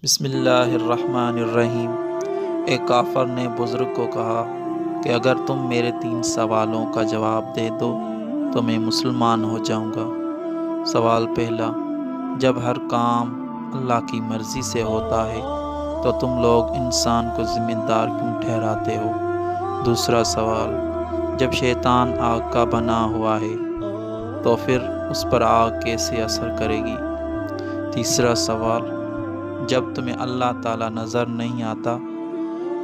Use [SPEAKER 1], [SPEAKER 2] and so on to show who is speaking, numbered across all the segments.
[SPEAKER 1] بسم اللہ الرحمن الرحیم۔ ایک کافر نے بزرگ کو کہا کہ اگر تم میرے 3 سوالوں کا جواب دے دو تو میں مسلمان ہو جاؤں گا۔ سوال پہلا، جب ہر کام اللہ کی مرضی سے ہوتا ہے تو تم لوگ انسان کو ذمہ دار کیوں ٹھہراتے ہو؟ دوسرا سوال، جب شیطان آگ کا بنا ہوا ہے تو پھر اس پر آگ کیسے اثر کرے گی؟ تیسرا سوال، جب تمہیں اللہ تعالیٰ نظر نہیں آتا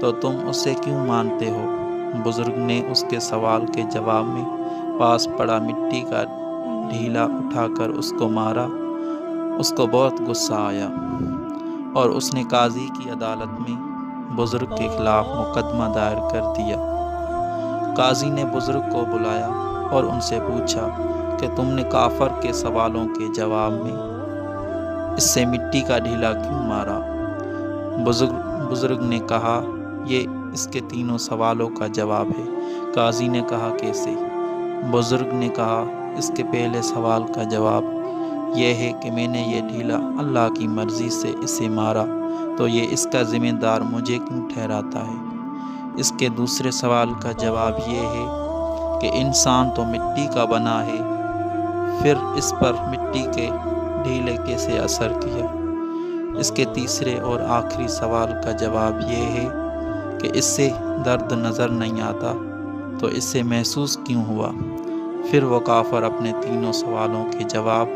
[SPEAKER 1] تو تم اسے کیوں مانتے ہو؟ بزرگ نے اس کے سوال کے جواب میں پاس پڑا مٹی کا ڈھیلا اٹھا کر اس کو مارا۔ اس کو بہت غصہ آیا اور اس نے قاضی کی عدالت میں بزرگ کے خلاف مقدمہ دائر کر دیا۔ قاضی نے بزرگ کو بلایا اور ان سے پوچھا کہ تم نے کافر کے سوالوں کے جواب میں اس سے مٹی کا ڈھیلا کیوں مارا؟ بزرگ نے کہا، یہ اس کے تینوں سوالوں کا جواب ہے۔ قاضی نے کہا، کیسے؟ بزرگ نے کہا، اس کے پہلے سوال کا جواب یہ ہے کہ میں نے یہ ڈھیلا اللہ کی مرضی سے اسے مارا تو یہ اس کا ذمہ دار مجھے کیوں ٹھہراتا ہے؟ اس کے دوسرے سوال کا جواب یہ ہے کہ انسان تو مٹی کا بنا ہے، پھر اس پر مٹی کے ڈھیلے کیسے اثر کیا؟ اس کے تیسرے اور آخری سوال کا جواب یہ ہے کہ اس سے درد نظر نہیں آتا تو اس سے محسوس کیوں ہوا؟ پھر وہ کافر اپنے تینوں سوالوں کے جواب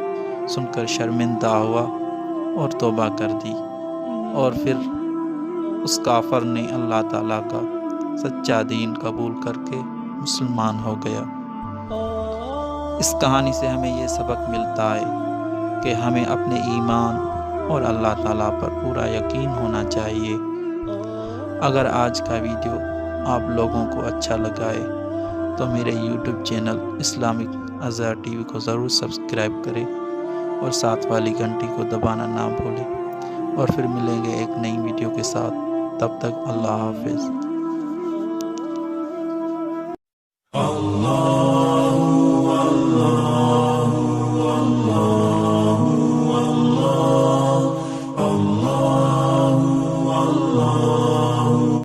[SPEAKER 1] سن کر شرمندہ ہوا اور توبہ کر دی، اور پھر اس کافر نے اللہ تعالیٰ کا سچا دین قبول کر کے مسلمان ہو گیا۔ اس کہانی سے ہمیں یہ سبق ملتا ہے کہ ہمیں اپنے ایمان اور اللہ تعالیٰ پر پورا یقین ہونا چاہیے۔ اگر آج کا ویڈیو آپ لوگوں کو اچھا لگا ہے تو میرے YouTube channel Islamic Azhar TV کو ضرور سبسکرائب کریں اور ساتھ والی گھنٹی کو دبانا نہ بھولیں، اور پھر ملیں گے ایک نئی ویڈیو کے ساتھ۔ تب تک اللہ حافظ۔